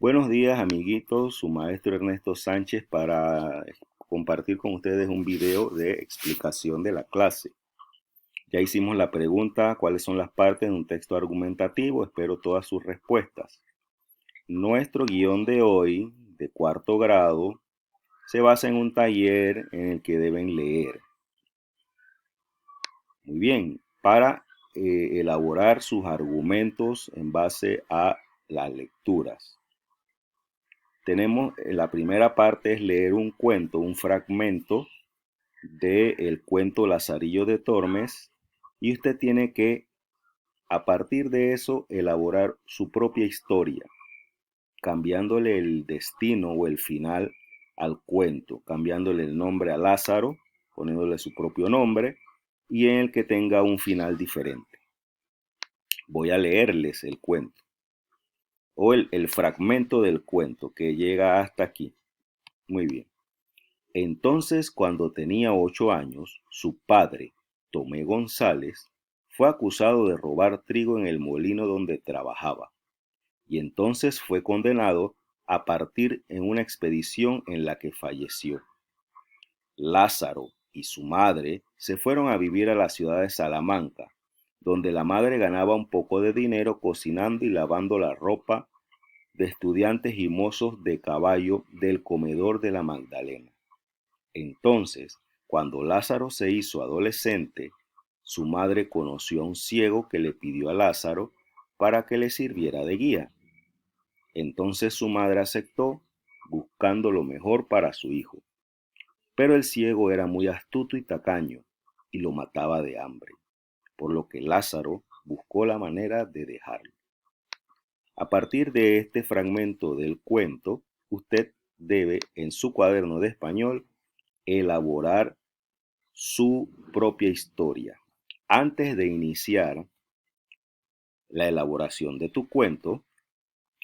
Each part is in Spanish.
Buenos días, amiguitos. Su maestro Ernesto Sánchez para compartir con ustedes un video de explicación de la clase. Ya hicimos la pregunta, ¿cuáles son las partes de un texto argumentativo? Espero todas sus respuestas. Nuestro guión de hoy, de cuarto grado, se basa en un taller en el que deben leer. Muy bien, para elaborar sus argumentos en base a las lecturas. Tenemos, la primera parte es leer un cuento, un fragmento del cuento Lazarillo de Tormes, y usted tiene que, a partir de eso, elaborar su propia historia, cambiándole el destino o el final al cuento, cambiándole el nombre a Lázaro, poniéndole su propio nombre, y en el que tenga un final diferente. Voy a leerles el cuento, o el fragmento del cuento que llega hasta aquí. Muy bien. Entonces, cuando tenía 8 años, su padre, Tomé González, fue acusado de robar trigo en el molino donde trabajaba, y entonces fue condenado a partir en una expedición en la que falleció. Lázaro y su madre se fueron a vivir a la ciudad de Salamanca, donde la madre ganaba un poco de dinero cocinando y lavando la ropa de estudiantes y mozos de caballo del comedor de la Magdalena. Entonces, cuando Lázaro se hizo adolescente, su madre conoció a un ciego que le pidió a Lázaro para que le sirviera de guía. Entonces su madre aceptó, buscando lo mejor para su hijo. Pero el ciego era muy astuto y tacaño, y lo mataba de hambre, por lo que Lázaro buscó la manera de dejarlo. A partir de este fragmento del cuento, usted debe, en su cuaderno de español, elaborar su propia historia. Antes de iniciar la elaboración de tu cuento,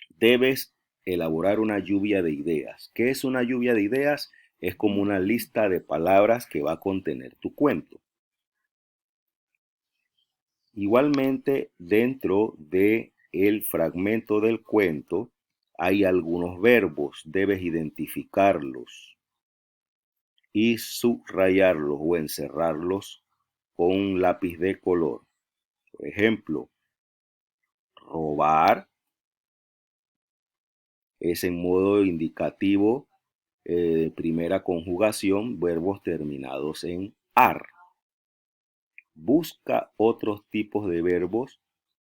debes elaborar una lluvia de ideas. ¿Qué es una lluvia de ideas? Es como una lista de palabras que va a contener tu cuento. Igualmente, dentro de el fragmento del cuento hay algunos verbos, debes identificarlos y subrayarlos o encerrarlos con un lápiz de color. Por ejemplo, robar es en modo indicativo de primera conjugación, verbos terminados en ar. Busca otros tipos de verbos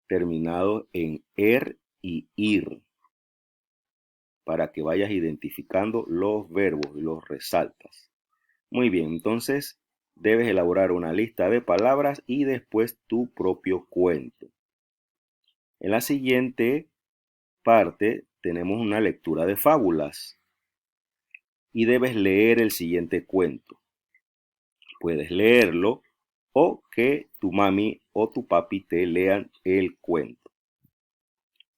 terminados en y ir para que vayas identificando los verbos y los resaltas. Muy bien, entonces debes elaborar una lista de palabras y después tu propio cuento. En la siguiente parte tenemos una lectura de fábulas y debes leer el siguiente cuento. Puedes leerlo o que tu mami o tu papi te lean el cuento.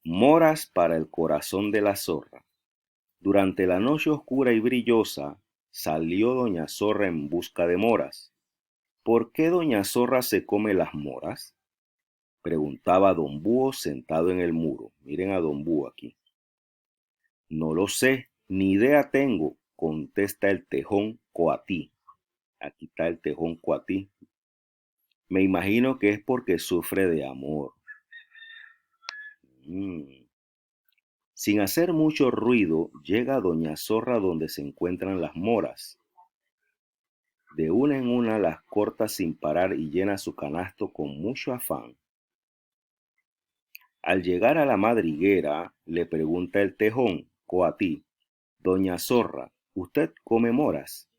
Moras para el corazón de la zorra. Durante la noche oscura y brillosa salió doña Zorra en busca de moras. ¿Por qué doña Zorra se come las moras?, preguntaba don Búho sentado en el muro. Miren a don Búho aquí. No lo sé, ni idea tengo, contesta el tejón coatí. Aquí está el tejón coatí. Me imagino que es porque sufre de amor. Sin hacer mucho ruido, llega doña Zorra donde se encuentran las moras. De una en una las corta sin parar y llena su canasto con mucho afán. Al llegar a la madriguera, le pregunta el tejón coatí: Doña Zorra, ¿usted come moras?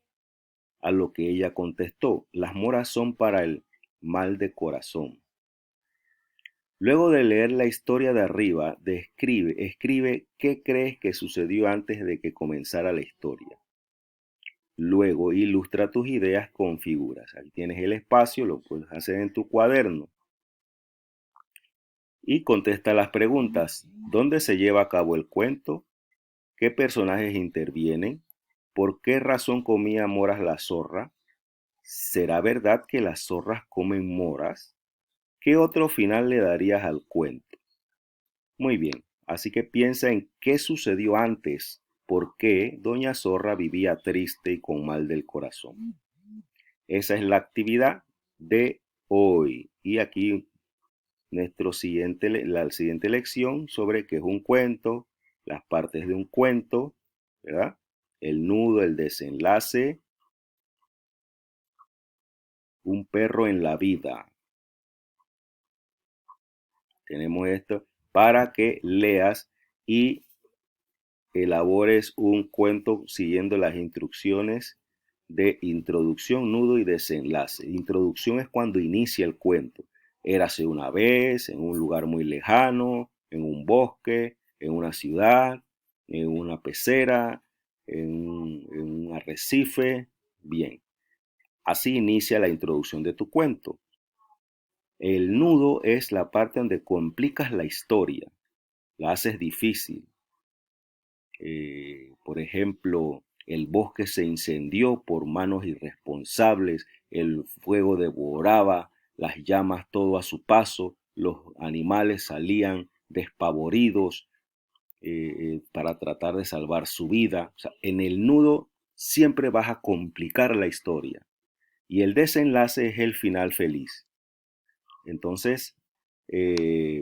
A lo que ella contestó: las moras son para el mal de corazón. Luego de leer la historia de arriba, escribe qué crees que sucedió antes de que comenzara la historia. Luego ilustra tus ideas con figuras. Aquí tienes el espacio, lo puedes hacer en tu cuaderno. Y contesta las preguntas: ¿dónde se lleva a cabo el cuento? ¿Qué personajes intervienen? ¿Por qué razón comía moras la zorra? ¿Será verdad que las zorras comen moras? ¿Qué otro final le darías al cuento? Muy bien, Así que piensa en qué sucedió antes, por qué Doña Zorra vivía triste y con mal del corazón. Esa es la actividad de hoy. Y aquí la siguiente lección sobre qué es un cuento, las partes de un cuento, ¿verdad? El nudo, el desenlace, un perro en la vida. Tenemos esto para que leas y elabores un cuento siguiendo las instrucciones de introducción, nudo y desenlace. Introducción es cuando inicia el cuento. Érase una vez, en un lugar muy lejano, en un bosque, en una ciudad, en una pecera, en un arrecife. Bien, así inicia la introducción de tu cuento. El nudo es la parte donde complicas la historia, la haces difícil. Por ejemplo, el bosque se incendió por manos irresponsables, el fuego devoraba las llamas todo a su paso, los animales salían despavoridos para tratar de salvar su vida. O sea, en el nudo siempre vas a complicar la historia y el desenlace es el final feliz. Entonces,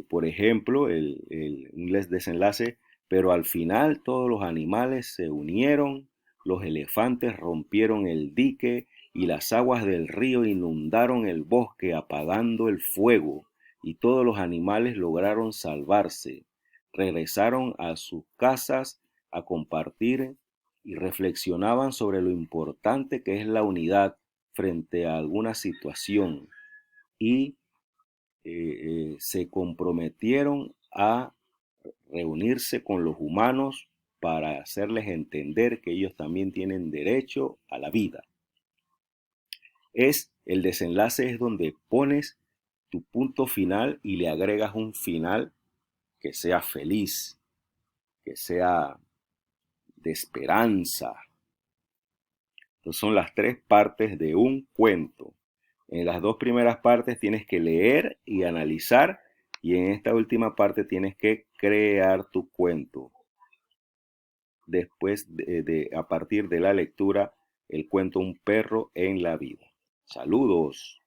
por ejemplo, un desenlace, pero al final todos los animales se unieron, los elefantes rompieron el dique y las aguas del río inundaron el bosque apagando el fuego y todos los animales lograron salvarse. Regresaron a sus casas a compartir y reflexionaban sobre lo importante que es la unidad frente a alguna situación y se comprometieron a reunirse con los humanos para hacerles entender que ellos también tienen derecho a la vida. El desenlace es donde pones tu punto final y le agregas un final que sea feliz, que sea de esperanza. Entonces son las tres partes de un cuento. En las dos primeras partes tienes que leer y analizar y en esta última parte tienes que crear tu cuento. Después a partir de la lectura, el cuento Un perro en la vida. Saludos.